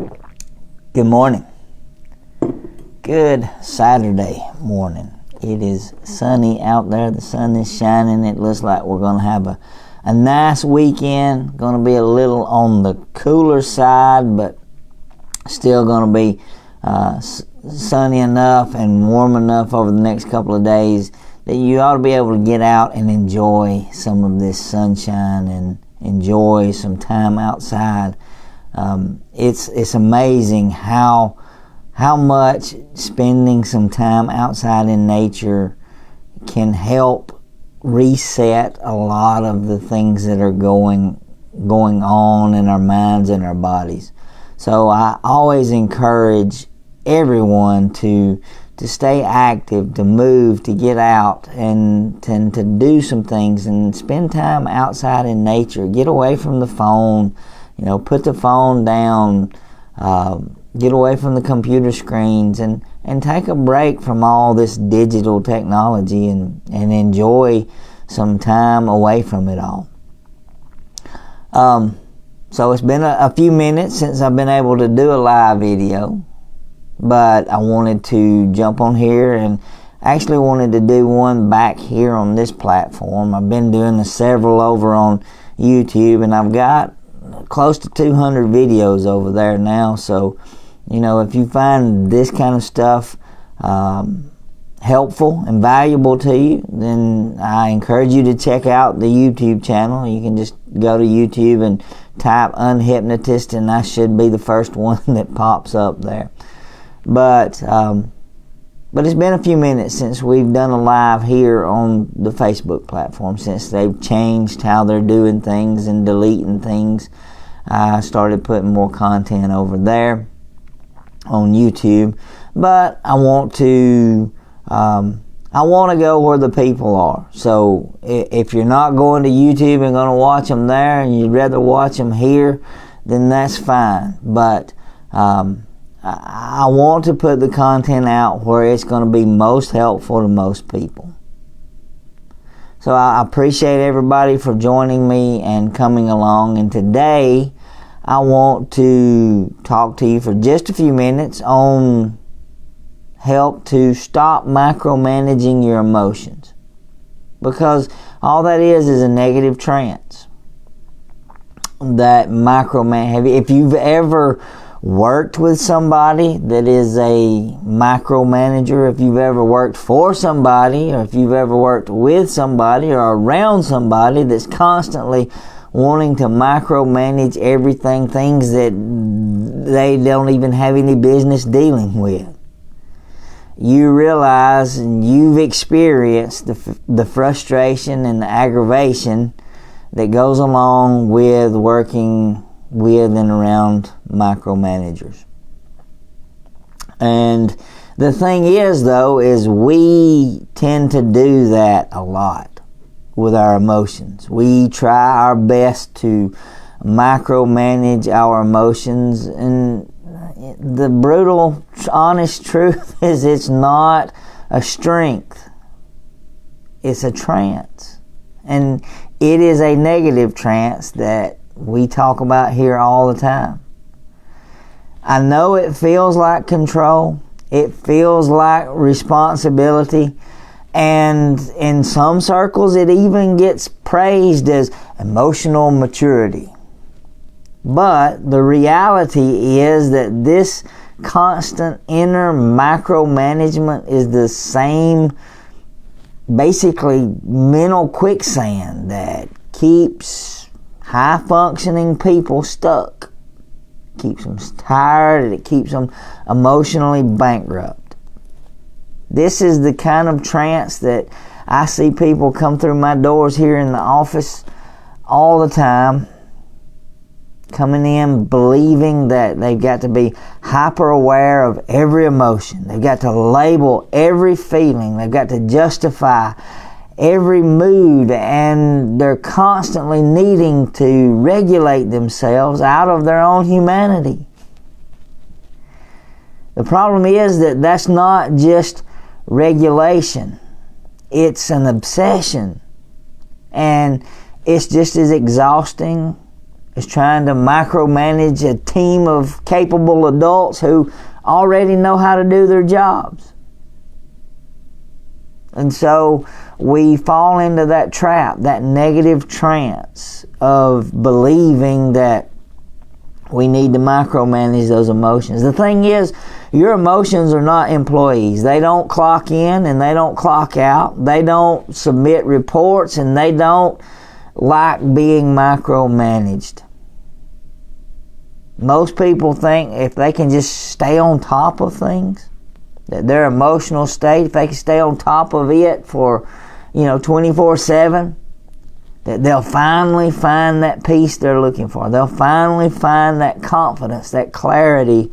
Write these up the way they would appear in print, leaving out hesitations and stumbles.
Good morning. Good Saturday morning. It is sunny out there. The sun is shining. It looks like we're going to have a nice weekend. Going to be a little on the cooler side, but still going to be sunny enough and warm enough over the next couple of days that you ought to be able to get out and enjoy some of this sunshine and enjoy some time outside. It's amazing how much spending some time outside in nature can help reset a lot of the things that are going on in our minds and our bodies. So I always encourage everyone to stay active, to move, to get out and to do some things and spend time outside in nature. Get away from the phone. Put the phone down, get away from the computer screens and take a break from all this digital technology and enjoy some time away from it all. So it's been a few minutes since I've been able to do a live video, but I wanted to jump on here and actually wanted to do one back here on this platform. I've been doing several over on YouTube, and I've got close to 200 videos over there now. So if you find this kind of stuff helpful and valuable to you, then I encourage you to check out the YouTube channel. You can just go to YouTube and type UnHypnotist, and I should be the first one that pops up there. But it's been a few minutes since we've done a live here on the Facebook platform, since they've changed how they're doing things and deleting things. I started putting more content over there on YouTube, but I want to go where the people are. So if you're not going to YouTube and going to watch them there, and you'd rather watch them here, then that's fine. But I want to put the content out where it's going to be most helpful to most people. So I appreciate everybody for joining me and coming along. And today I want to talk to you for just a few minutes on help to stop micromanaging your emotions. Because all that is a negative trance. That if you've ever worked with somebody that is a micromanager, if you've ever worked for somebody, or if you've ever worked with somebody or around somebody that's constantly wanting to micromanage everything, things that they don't even have any business dealing with, you realize and you've experienced the frustration and the aggravation that goes along with working with and around micromanagers. And the thing is, though, is we tend to do that a lot with our emotions. We try our best to micromanage our emotions, and the brutal, honest truth is it's not a strength. It's a trance. And it is a negative trance that we talk about here all the time. I know it feels like control. It feels like responsibility. And in some circles, it even gets praised as emotional maturity. But the reality is that this constant inner micromanagement is the same, basically, mental quicksand that keeps high-functioning people stuck. Keeps them tired. It keeps them emotionally bankrupt. This is the kind of trance that I see people come through my doors here in the office all the time, coming in believing that they've got to be hyper aware of every emotion. They've got to label every feeling. They've got to justify every mood, and they're constantly needing to regulate themselves out of their own humanity. The problem is that that's not just regulation. It's an obsession. And it's just as exhausting, is trying to micromanage a team of capable adults who already know how to do their jobs. And so we fall into that trap, that negative trance of believing that we need to micromanage those emotions. The thing is, your emotions are not employees. They don't clock in and they don't clock out. They don't submit reports and they don't like being micromanaged. Most people think if they can just stay on top of things, that their emotional state, if they can stay on top of it for, 24/7, that they'll finally find that peace they're looking for. They'll finally find that confidence, that clarity.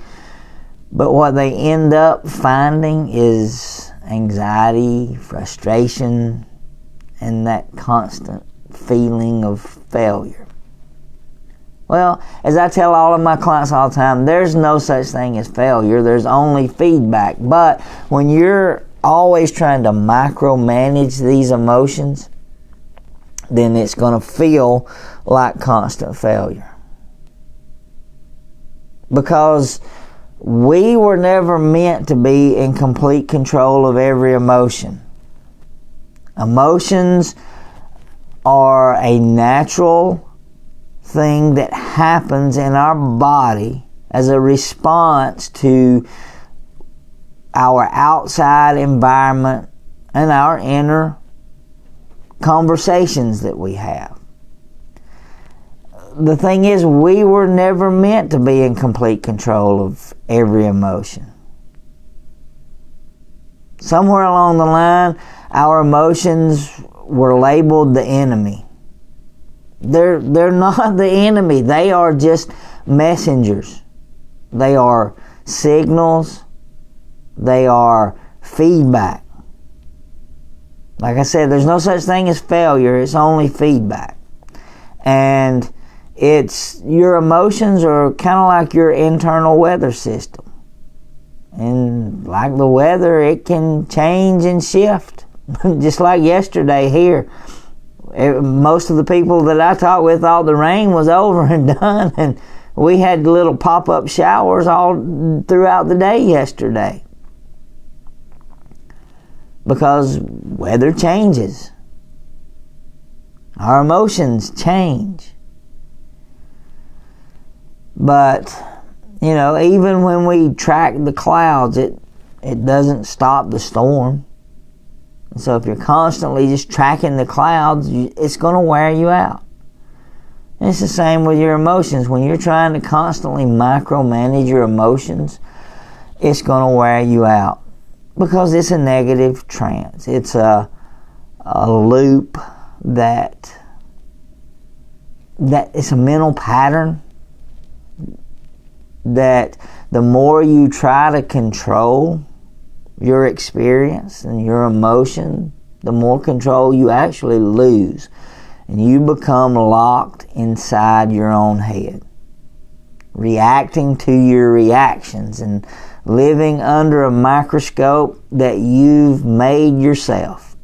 But what they end up finding is anxiety, frustration, and that constant feeling of failure. Well, as I tell all of my clients all the time, there's no such thing as failure. There's only feedback. But when you're always trying to micromanage these emotions, then it's going to feel like constant failure. Because we were never meant to be in complete control of every emotion. Emotions are a natural thing that happens in our body as a response to our outside environment and our inner conversations that we have. The thing is, we were never meant to be in complete control of every emotion. Somewhere along the line, our emotions were labeled the enemy. They're not the enemy. They are just messengers. They are signals. They are feedback. Like I said, there's no such thing as failure. It's only feedback. And your emotions are kind of like your internal weather system. And like the weather, it can change and shift. Just like yesterday here. Most of the people that I talked with thought the rain was over and done, and we had little pop-up showers all throughout the day yesterday. Because weather changes. Our emotions change. But, even when we track the clouds, it doesn't stop the storm. So if you're constantly just tracking the clouds, it's going to wear you out. And it's the same with your emotions. When you're trying to constantly micromanage your emotions, it's going to wear you out. Because it's a negative trance. It's a loop that it's a mental pattern that the more you try to control your experience and your emotion, the more control you actually lose. And you become locked inside your own head, reacting to your reactions and living under a microscope that you've made yourself.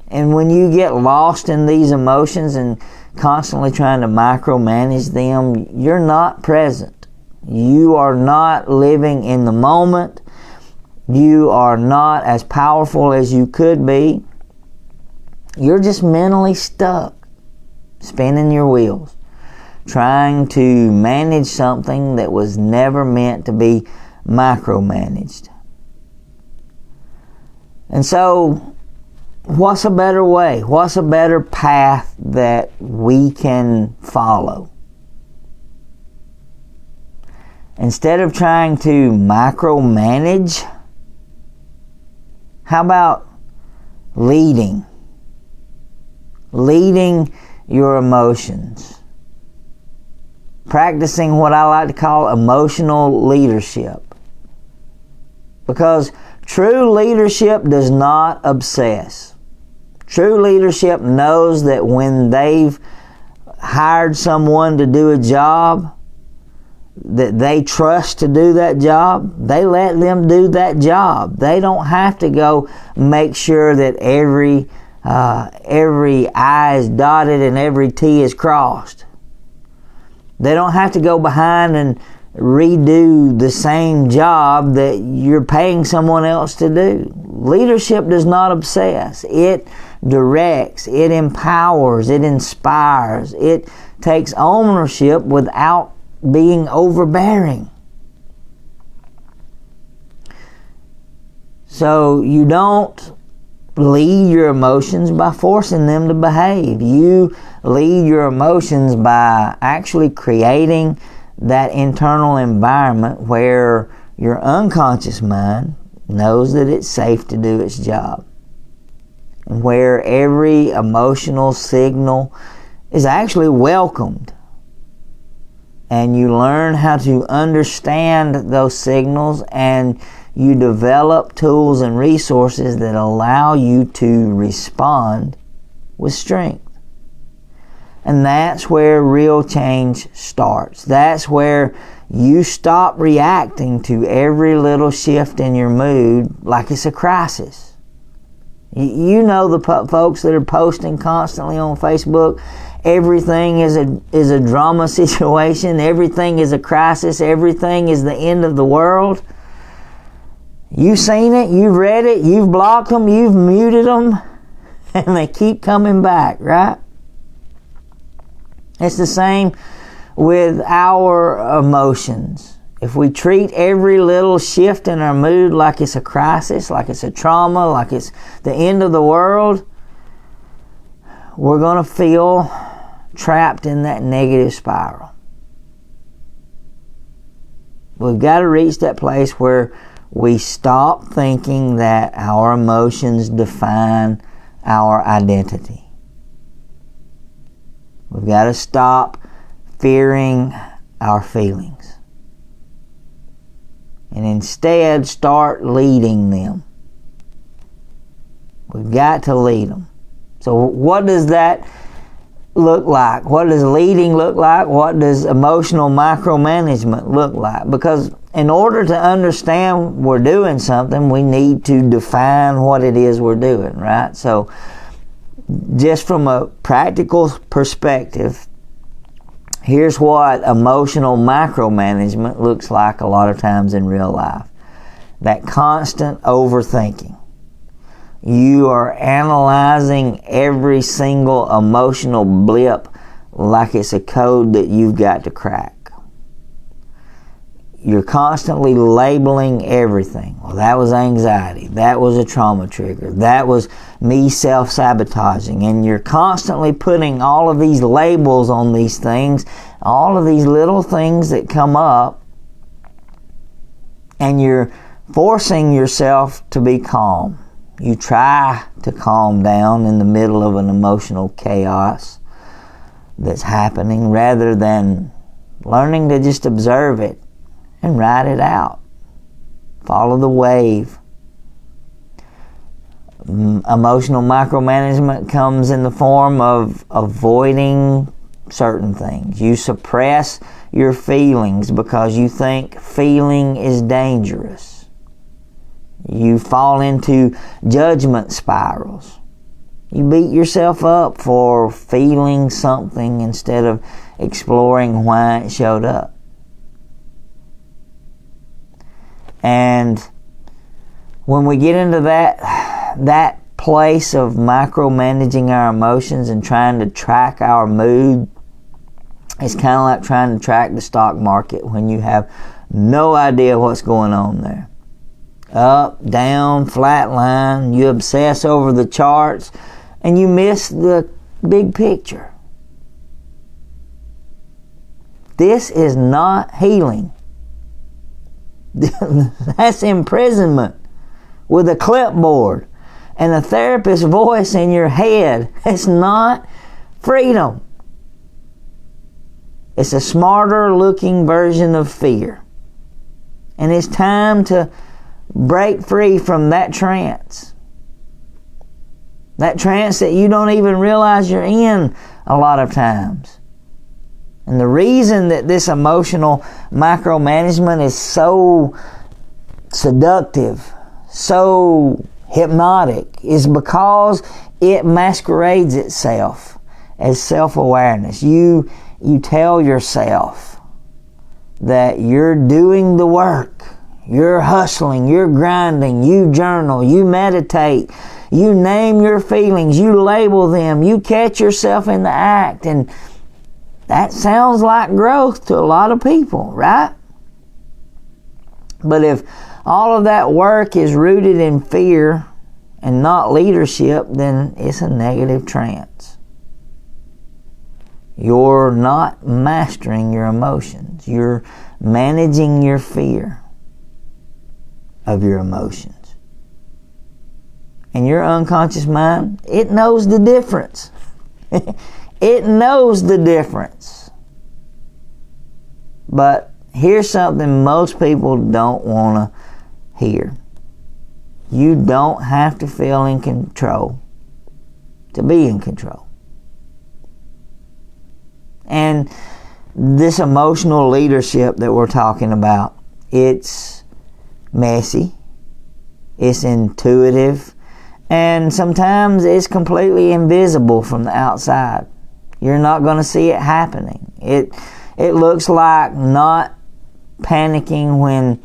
And when you get lost in these emotions and constantly trying to micromanage them, you're not present. You are not living in the moment. You are not as powerful as you could be. You're just mentally stuck, spinning your wheels, trying to manage something that was never meant to be micromanaged. And so, what's a better way? What's a better path that we can follow? Instead of trying to micromanage, how about leading your emotions? Practicing what I like to call emotional leadership. Because true leadership does not obsess. True leadership knows that when they've hired someone to do a job that they trust to do that job, they let them do that job. They don't have to go make sure that every I is dotted and every T is crossed. They don't have to go behind and redo the same job that you're paying someone else to do. Leadership does not obsess. It directs, it empowers, it inspires, it takes ownership without being overbearing. So you don't lead your emotions by forcing them to behave. You lead your emotions by actually creating that internal environment where your unconscious mind knows that it's safe to do its job, and where every emotional signal is actually welcomed. And you learn how to understand those signals, and you develop tools and resources that allow you to respond with strength. And that's where real change starts. That's where you stop reacting to every little shift in your mood like it's a crisis. You know the folks that are posting constantly on Facebook, everything is a drama situation, everything is a crisis, everything is the end of the world. You've seen it, you've read it, you've blocked them, you've muted them, and they keep coming back, right? It's the same with our emotions. If we treat every little shift in our mood like it's a crisis, like it's a trauma, like it's the end of the world, we're going to feel trapped in that negative spiral. We've got to reach that place where we stop thinking that our emotions define our identity. We've got to stop fearing our feelings and instead start leading them. We've got to lead them. So what does that look like? What does leading look like? What does emotional micromanagement look like? Because in order to understand we're doing something, we need to define what it is we're doing, right? So just from a practical perspective, here's what emotional micromanagement looks like a lot of times in real life. That constant overthinking. You are analyzing every single emotional blip like it's a code that you've got to crack. You're constantly labeling everything. Well, that was anxiety. That was a trauma trigger. That was me self-sabotaging. And you're constantly putting all of these labels on these things, all of these little things that come up, and you're forcing yourself to be calm. You try to calm down in the middle of an emotional chaos that's happening rather than learning to just observe it and ride it out. Follow the wave. Emotional micromanagement comes in the form of avoiding certain things. You suppress your feelings because you think feeling is dangerous. You fall into judgment spirals. You beat yourself up for feeling something instead of exploring why it showed up. And when we get into that place of micromanaging our emotions and trying to track our mood, it's kind of like trying to track the stock market when you have no idea what's going on there. Up, down, flat line, you obsess over the charts and you miss the big picture. This is not healing. That's imprisonment with a clipboard and a therapist's voice in your head. It's not freedom. It's a smarter looking version of fear. And it's time to break free from that trance. That trance that you don't even realize you're in a lot of times. And the reason that this emotional micromanagement is so seductive, so hypnotic, is because it masquerades itself as self-awareness. You you tell yourself that you're doing the work, you're hustling, you're grinding, you journal, you meditate, you name your feelings, you label them, you catch yourself in the act, and that sounds like growth to a lot of people, right? But if all of that work is rooted in fear and not leadership, then it's a negative trance. You're not mastering your emotions. You're managing your fear of your emotions. And your unconscious mind, it knows the difference. It knows the difference. But here's something most people don't want to hear. You don't have to feel in control to be in control. And this emotional leadership that we're talking about, it's messy, it's intuitive, and sometimes it's completely invisible from the outside. You're not going to see it happening. It looks like not panicking when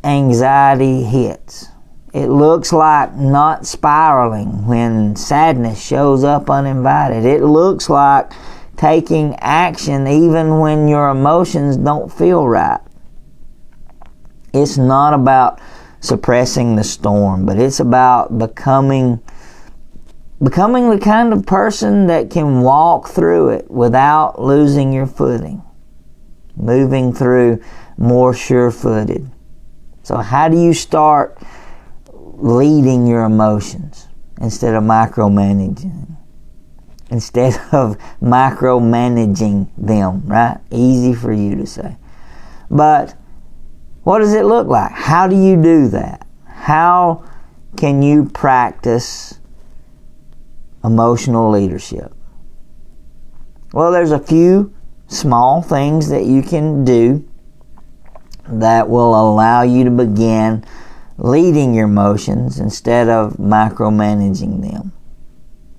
anxiety hits. It looks like not spiraling when sadness shows up uninvited. It looks like taking action even when your emotions don't feel right. It's not about suppressing the storm, but it's about becoming the kind of person that can walk through it without losing your footing, moving through more sure-footed. So how do you start leading your emotions instead of micromanaging? Instead of micromanaging them, right? Easy for you to say. But what does it look like? How do you do that? How can you practice emotional leadership? Well, there's a few small things that you can do that will allow you to begin leading your emotions instead of micromanaging them.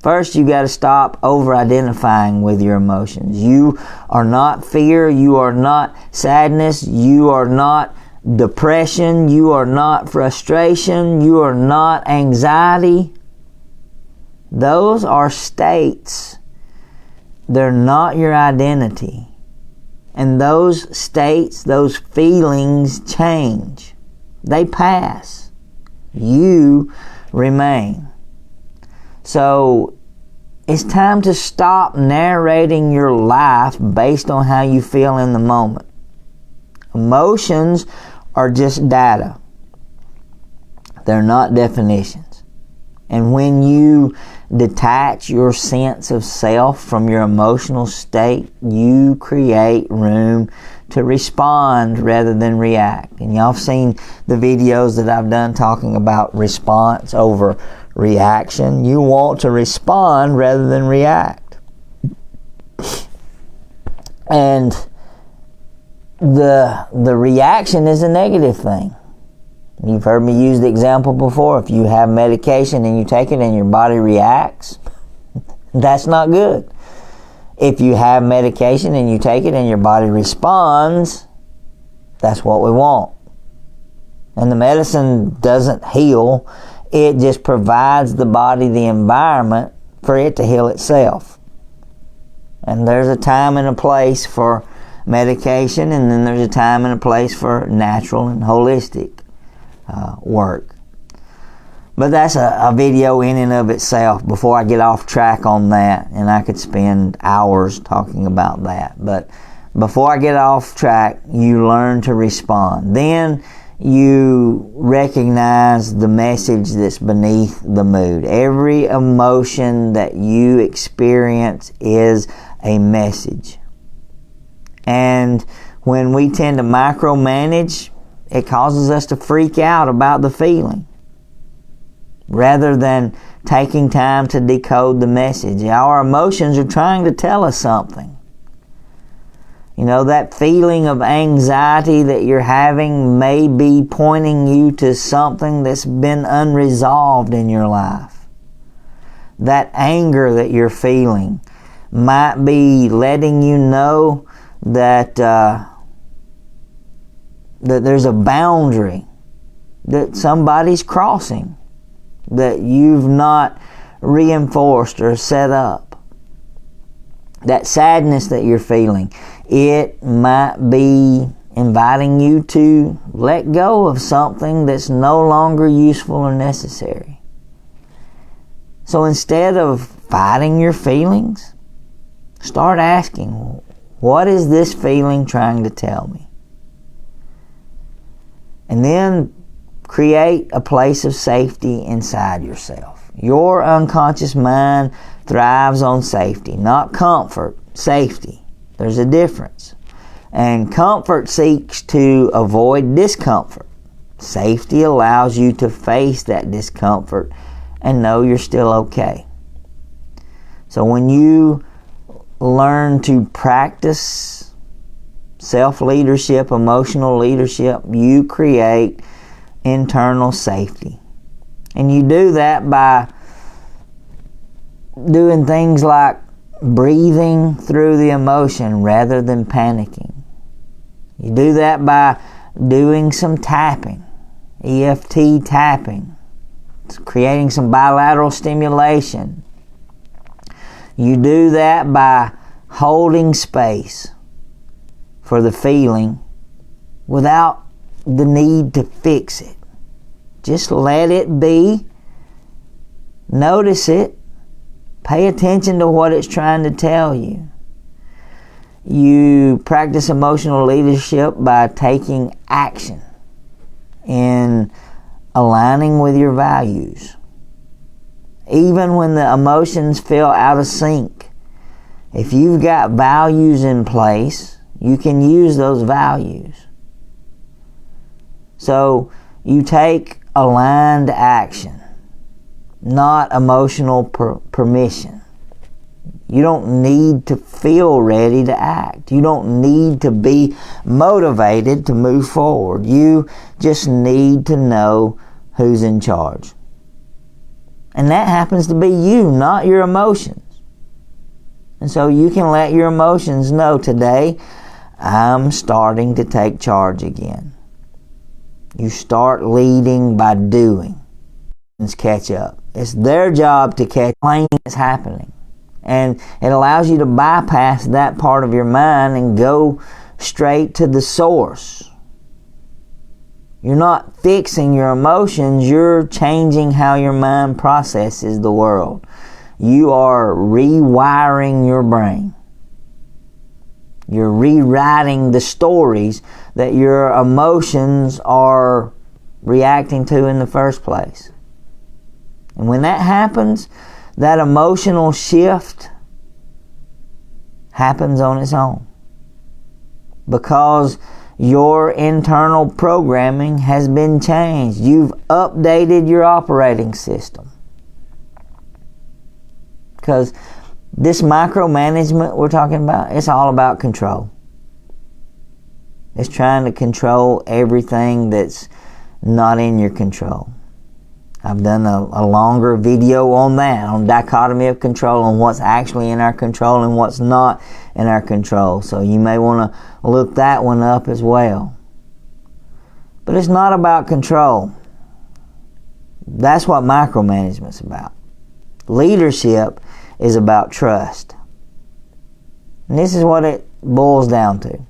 First, you got to stop over-identifying with your emotions. You are not fear, you are not sadness, you are not depression, you are not frustration, you are not anxiety. Those are states. They're not your identity. And those states, those feelings change. They pass. You remain. So it's time to stop narrating your life based on how you feel in the moment. Emotions are just data. They're not definitions. And when you detach your sense of self from your emotional state, you create room to respond rather than react. And y'all have seen the videos that I've done talking about response over reaction. You want to respond rather than react. And the reaction is a negative thing. You've heard me use the example before. If you have medication and you take it and your body reacts, that's not good. If you have medication and you take it and your body responds, that's what we want. And the medicine doesn't heal. It just provides the body the environment for it to heal itself. And there's a time and a place for medication, and then there's a time and a place for natural and holistic work. But that's a video in and of itself before I get off track on that, and I could spend hours talking about that. But before I get off track, you learn to respond. Then you recognize the message that's beneath the mood. Every emotion that you experience is a message. And when we tend to micromanage, it causes us to freak out about the feeling rather than taking time to decode the message. Our emotions are trying to tell us something. You know, that feeling of anxiety that you're having may be pointing you to something that's been unresolved in your life. That anger that you're feeling might be letting you know that that there's a boundary that somebody's crossing that you've not reinforced or set up. That sadness that you're feeling, it might be inviting you to let go of something that's no longer useful or necessary. So instead of fighting your feelings, start asking, what is this feeling trying to tell me? And then create a place of safety inside yourself. Your unconscious mind thrives on safety, not comfort, safety. There's a difference. And comfort seeks to avoid discomfort. Safety allows you to face that discomfort and know you're still okay. So when you learn to practice self-leadership, emotional leadership, you create internal safety. And you do that by doing things like breathing through the emotion rather than panicking. You do that by doing some tapping, EFT tapping. It's creating some bilateral stimulation. You do that by holding space for the feeling without the need to fix it. Just let it be. Notice it. Pay attention to what it's trying to tell you. You practice emotional leadership by taking action in aligning with your values. Even when the emotions feel out of sync, if you've got values in place, you can use those values. So you take aligned action, not emotional permission. You don't need to feel ready to act. You don't need to be motivated to move forward. You just need to know who's in charge. And that happens to be you, not your emotions. And so you can let your emotions know, today I'm starting to take charge again. You start leading by doing. Catch up. It's their job to catch what's happening. And it allows you to bypass that part of your mind and go straight to the source. You're not fixing your emotions, you're changing how your mind processes the world. You are rewiring your brain. You're rewriting the stories that your emotions are reacting to in the first place. And when that happens, that emotional shift happens on its own. Because your internal programming has been changed. You've updated your operating system. Because this micromanagement we're talking about, it's all about control. It's trying to control everything that's not in your control. I've done a longer video on that, on dichotomy of control, on what's actually in our control and what's not in our control. So you may want to look that one up as well. But it's not about control. That's what micromanagement's about. Leadership is about trust. And this is what it boils down to.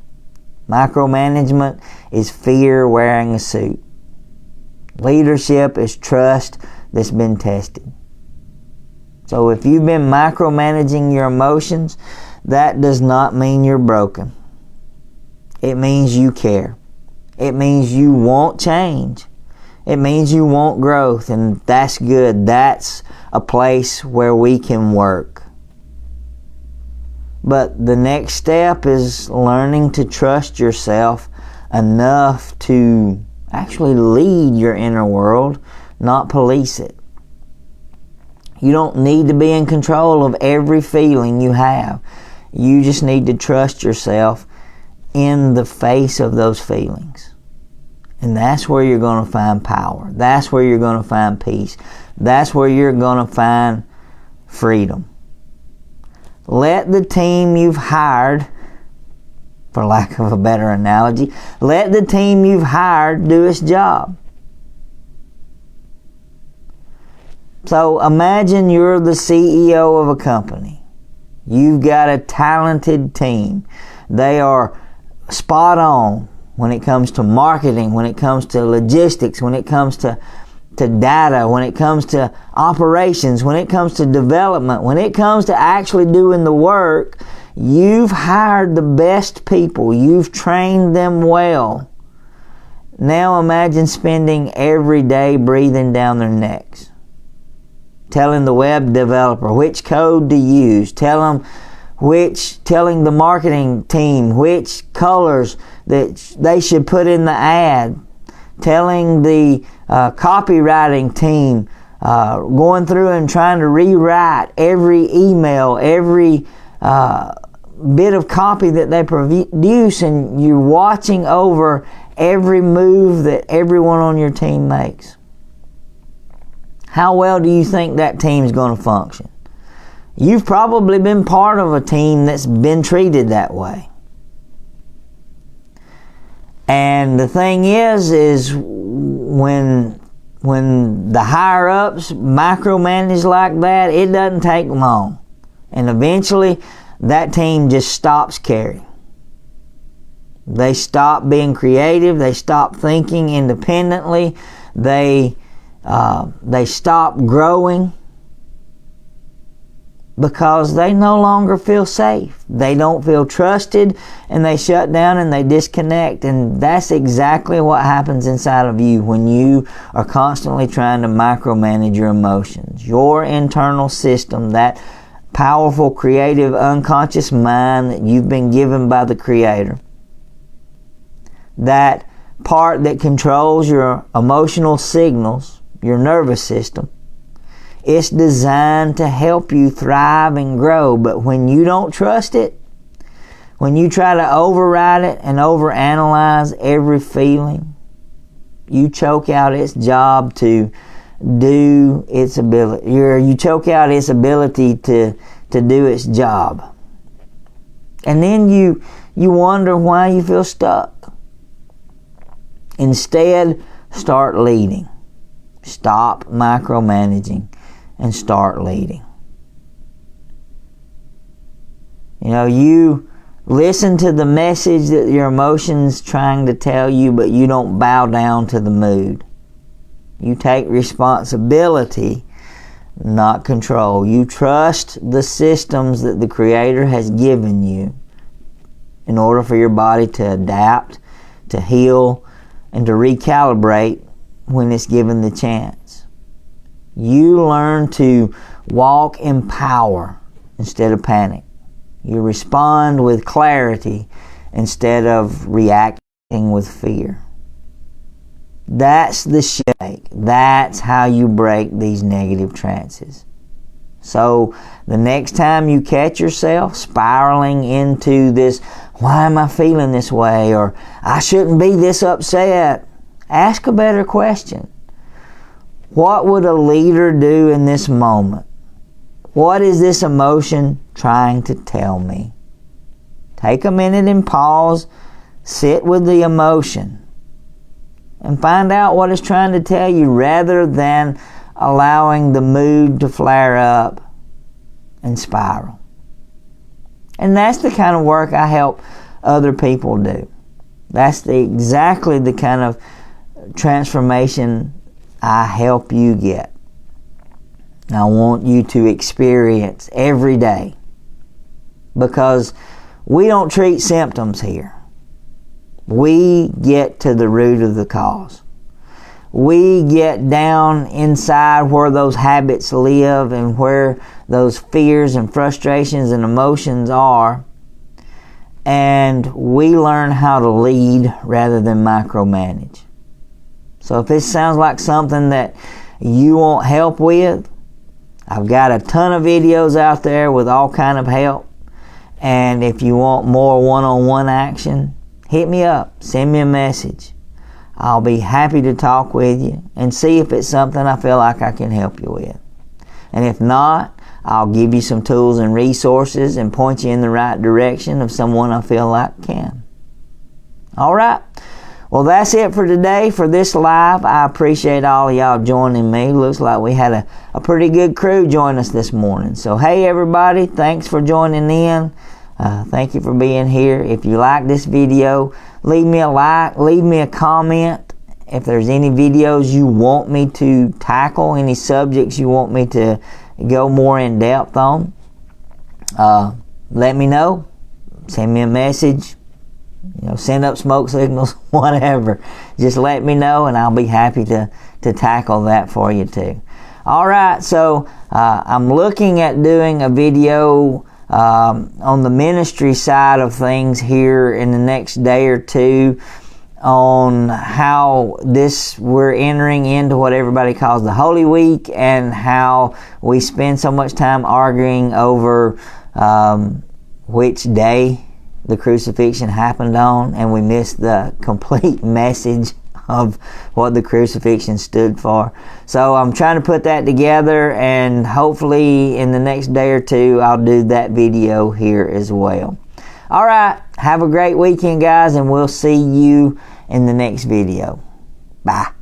Micromanagement is fear wearing a suit. Leadership is trust that's been tested. So if you've been micromanaging your emotions, that does not mean you're broken. It means you care. It means you want change. It means you want growth, and that's good. That's a place where we can work. But the next step is learning to trust yourself enough to actually lead your inner world, not police it. You don't need to be in control of every feeling you have. You just need to trust yourself in the face of those feelings. And that's where you're going to find power. That's where you're going to find peace. That's where you're going to find freedom. Let the team you've hired, for lack of a better analogy, let the team you've hired do its job. So imagine you're the CEO of a company. You've got a talented team. They are spot on when it comes to marketing, when it comes to logistics, when it comes to data, when it comes to operations, when it comes to development, when it comes to actually doing the work. You've hired the best people. You've trained them well. Now imagine spending every day breathing down their necks, telling the web developer which code to use, telling the marketing team which colors that they should put in the ad, telling the copywriting team, going through and trying to rewrite every email, every bit of copy that they produce, and you're watching over every move that everyone on your team makes. How well do you think that team's going to function? You've probably been part of a team that's been treated that way. And the thing is when the higher ups micromanage like that, it doesn't take long. And eventually that team just stops caring. They stop being creative. They stop thinking independently. They stop growing because they no longer feel safe. They don't feel trusted, and they shut down and they disconnect. And that's exactly what happens inside of you when you are constantly trying to micromanage your emotions. Your internal system, that powerful, creative, unconscious mind that you've been given by the Creator, that part that controls your emotional signals, your nervous system, it's designed to help you thrive and grow. But when you don't trust it, when you try to override it and overanalyze every feeling, you choke out its job to do its ability. You choke out its ability to do its job. And then you wonder why you feel stuck. Instead, start leading. Stop micromanaging and start leading. You listen to the message that your emotions trying to tell you, but you don't bow down to the mood. You take responsibility, not control. You trust the systems that the Creator has given you in order for your body to adapt, to heal, and to recalibrate when it's given the chance. You learn to walk in power instead of panic. You respond with clarity instead of reacting with fear. That's the shake. That's how you break these negative trances. So the next time you catch yourself spiraling into this, why am I feeling this way? Or I shouldn't be this upset. Ask a better question. What would a leader do in this moment? What is this emotion trying to tell me? Take a minute and pause. Sit with the emotion and find out what it's trying to tell you, rather than allowing the mood to flare up and spiral. And that's the kind of work I help other people do. That's exactly the kind of transformation I help you get. I want you to experience every day, because we don't treat symptoms here. We get to the root of the cause. We get down inside where those habits live and where those fears and frustrations and emotions are, and we learn how to lead rather than micromanage. So if this sounds like something that you want help with, I've got a ton of videos out there with all kind of help. And if you want more one-on-one action, hit me up, send me a message. I'll be happy to talk with you and see if it's something I feel like I can help you with. And if not, I'll give you some tools and resources and point you in the right direction of someone I feel like can. All right. Well, that's it for today for this live. I appreciate all of y'all joining me. Looks like we had a pretty good crew join us this morning. So, hey, everybody, thanks for joining in. Thank you for being here. If you like this video, leave me a like, leave me a comment. If there's any videos you want me to tackle, any subjects you want me to go more in depth on, let me know. Send me a message. Send up smoke signals, whatever. Just let me know, and I'll be happy to tackle that for you too. All right, so I'm looking at doing a video on the ministry side of things here in the next day or two on how we're entering into what everybody calls the Holy Week, and how we spend so much time arguing over which day the crucifixion happened on, and we miss the complete message of what the crucifixion stood for. So I'm trying to put that together, and hopefully in the next day or two I'll do that video here as well. All right, have a great weekend, guys, and we'll see you in the next video. Bye.